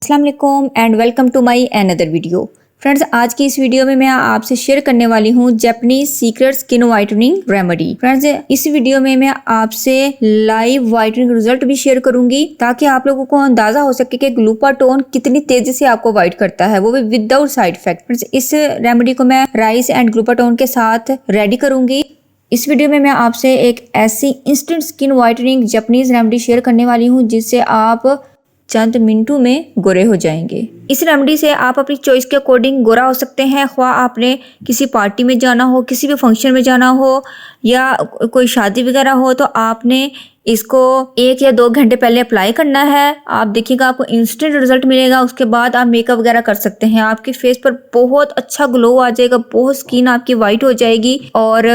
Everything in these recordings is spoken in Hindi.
अस्सलाम वालेकुम and welcome to my another video. Friends, आज की इस वीडियो में मैं आपसे शेयर करने वाली हूँ Japanese secret skin whitening remedy. Friends, इस वीडियो में मैं आपसे लाइव वाइटनिंग रिजल्ट भी शेयर करूंगी ताकि आप लोगों को अंदाजा हो सके कि ग्लूटाथोन कितनी तेजी से आपको वाइट करता है, वो भी विदाउट साइड इफेक्ट। फ्रेंड्स, इस रेमेडी को मैं राइस एंड ग्लूटाथोन के साथ रेडी करूंगी। इस वीडियो में मैं आपसे एक ऐसी instant skin whitening Japanese remedy share करने वाली हूँ जिससे आप चंद मिनटों में गोरे हो जाएंगे। इस रेमेडी से आप अपनी चॉइस के अकॉर्डिंग गोरा हो सकते हैं। ख्वाह आपने किसी पार्टी में जाना हो, किसी भी फंक्शन में जाना हो या कोई शादी वगैरह हो, तो आपने इसको 1 या 2 घंटे पहले अप्लाई करना है। आप देखिएगा आपको इंस्टेंट रिजल्ट मिलेगा। उसके बाद आप मेकअप वगैरह कर सकते हैं। आपके फेस पर बहुत अच्छा ग्लो आ जाएगा, बहुत स्किन आपकी वाइट हो जाएगी और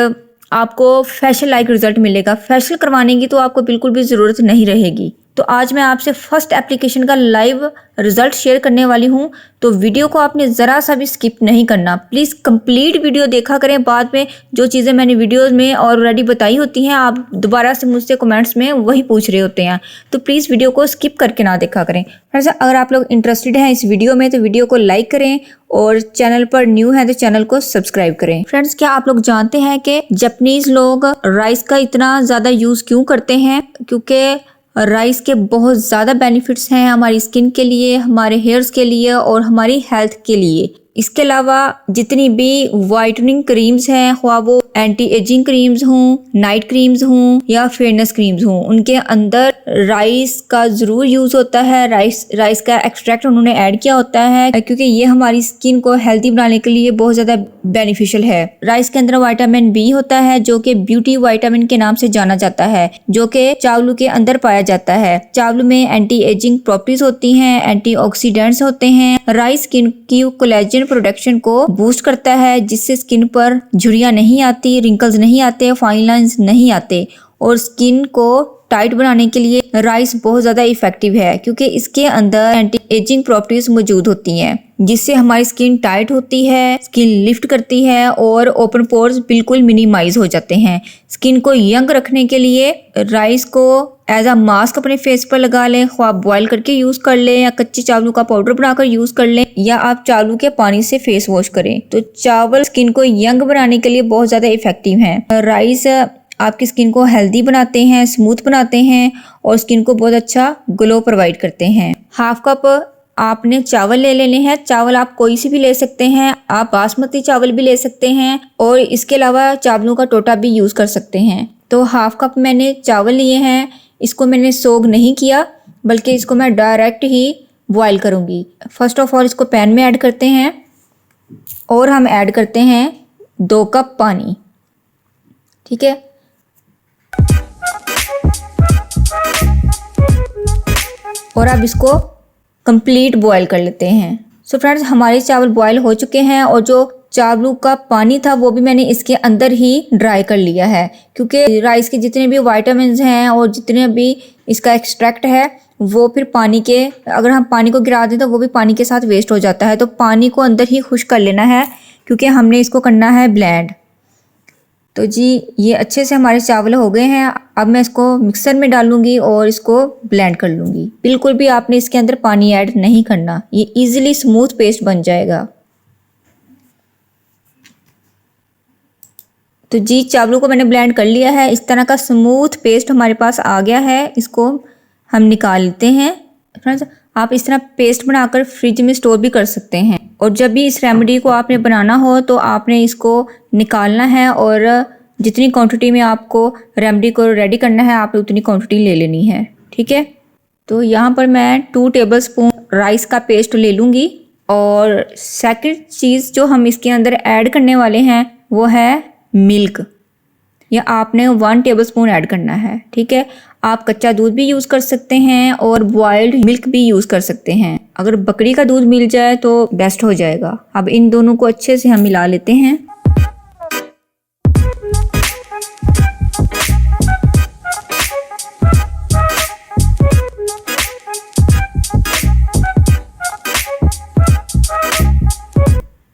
आपको फेशियल लाइक रिजल्ट मिलेगा। फेशियल करवाने की तो आपको बिल्कुल भी ज़रूरत नहीं रहेगी। तो आज मैं आपसे फर्स्ट एप्लीकेशन का लाइव रिजल्ट शेयर करने वाली हूं, तो वीडियो को आपने ज़रा सा भी स्किप नहीं करना। प्लीज़ कंप्लीट वीडियो देखा करें। बाद में जो चीज़ें मैंने वीडियोस में ऑलरेडी बताई होती हैं, आप दोबारा से मुझसे कमेंट्स में वही पूछ रहे होते हैं, तो प्लीज़ वीडियो को स्किप करके ना देखा करें। फ्रेंड्स, अगर आप लोग इंटरेस्टेड हैं इस वीडियो में तो वीडियो को लाइक करें और चैनल पर न्यू है तो चैनल को सब्सक्राइब करें। फ्रेंड्स, क्या आप लोग जानते हैं कि जापानीज लोग राइस का इतना ज़्यादा यूज़ क्यों करते हैं? क्योंकि राइस के बहुत ज़्यादा बेनिफिट्स हैं हमारी स्किन के लिए, हमारे हेयर्स के लिए और हमारी हेल्थ के लिए। इसके अलावा जितनी भी वाइटनिंग क्रीम्स हैं, ख्वाह वो एंटी एजिंग क्रीम्स हों, नाइट क्रीम्स हों या फेयरनेस क्रीम्स हों, उनके अंदर राइस का ज़रूर यूज़ होता है। राइस का एक्सट्रैक्ट उन्होंने ऐड किया होता है क्योंकि ये हमारी स्किन को हेल्दी बनाने के लिए बहुत ज़्यादा बेनिफिशियल है। राइस के अंदर विटामिन बी होता है जो कि ब्यूटी विटामिन के नाम से जाना जाता है, जो कि चावलों के अंदर पाया जाता है। चावलों में एंटी एजिंग प्रॉपर्टीज होती हैं, एंटीऑक्सीडेंट्स होते हैं। राइस स्किन की कोलेजन प्रोडक्शन को बूस्ट करता है जिससे स्किन पर झुर्रियां नहीं आती, रिंकल्स नहीं आते, फाइन लाइंस नहीं आते और स्किन को टाइट बनाने के लिए राइस बहुत ज़्यादा इफेक्टिव है क्योंकि इसके अंदर एंटी एजिंग प्रॉपर्टीज मौजूद होती हैं जिससे हमारी स्किन टाइट होती है, स्किन लिफ्ट करती है और ओपन पोर्स बिल्कुल मिनिमाइज हो जाते हैं। स्किन को यंग रखने के लिए राइस को एज अ मास्क अपने फेस पर लगा लें, ख्वाह बॉयल करके यूज़ कर लें या कच्चे चावलों का पाउडर बनाकर यूज़ कर लें या आप चावलों के पानी से फेस वॉश करें। तो चावल स्किन को यंग बनाने के लिए बहुत ज़्यादा इफेक्टिव हैं। राइस आपकी स्किन को हेल्दी बनाते हैं, स्मूथ बनाते हैं और स्किन को बहुत अच्छा ग्लो प्रोवाइड करते हैं। हाफ कप आपने चावल ले लेने हैं। चावल आप कोई सी भी ले सकते हैं, आप बासमती चावल भी ले सकते हैं और इसके अलावा चावलों का टोटा भी यूज़ कर सकते हैं। तो हाफ कप मैंने चावल लिए हैं। इसको मैंने सोग नहीं किया बल्कि इसको मैं डायरेक्ट ही बॉयल करूँगी। फर्स्ट ऑफ ऑल इसको पैन में ऐड करते हैं और हम ऐड करते हैं 2 कप पानी। ठीक है, और अब इसको कंप्लीट बॉयल कर लेते हैं। सो फ्रेंड्स, हमारे चावल बॉयल हो चुके हैं और जो चावलों का पानी था वो भी मैंने इसके अंदर ही ड्राई कर लिया है क्योंकि राइस के जितने भी विटामिन्स हैं और जितने भी इसका एक्सट्रैक्ट है वो फिर पानी के, अगर हम पानी को गिरा दें तो वो भी पानी के साथ वेस्ट हो जाता है। तो पानी को अंदर ही खुश्क कर लेना है क्योंकि हमने इसको करना है ब्लेंड। तो जी, ये अच्छे से हमारे चावल हो गए हैं। अब मैं इसको मिक्सर में डालूंगी और इसको ब्लेंड कर लूँगी। बिल्कुल भी आपने इसके अंदर पानी ऐड नहीं करना, ये इजीली स्मूथ पेस्ट बन जाएगा। तो जी, चावलों को मैंने ब्लेंड कर लिया है। इस तरह का स्मूथ पेस्ट हमारे पास आ गया है। इसको हम निकाल लेते हैं। फ्रेंड्स, आप इस तरह पेस्ट बनाकर फ्रिज में स्टोर भी कर सकते हैं और जब भी इस रेमेडी को आपने बनाना हो तो आपने इसको निकालना है और जितनी क्वांटिटी में आपको रेमेडी को रेडी करना है आपने उतनी क्वांटिटी ले लेनी है। ठीक है, तो यहाँ पर मैं 2 टेबलस्पून राइस का पेस्ट ले लूँगी और सेकंड चीज़ जो हम इसके अंदर ऐड करने वाले हैं वो है मिल्क। या आपने 1 टेबलस्पून ऐड करना है। ठीक है, आप कच्चा दूध भी यूज़ कर सकते हैं और बॉइल्ड मिल्क भी यूज़ कर सकते हैं। अगर बकरी का दूध मिल जाए तो बेस्ट हो जाएगा। अब इन दोनों को अच्छे से हम मिला लेते हैं।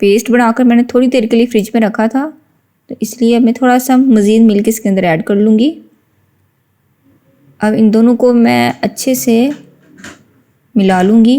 पेस्ट बनाकर मैंने थोड़ी देर के लिए फ्रिज में रखा था तो इसलिए मैं थोड़ा सा मज़ीद मिल्क इसके अंदर ऐड कर लूँगी। अब इन दोनों को मैं अच्छे से मिला लूँगी।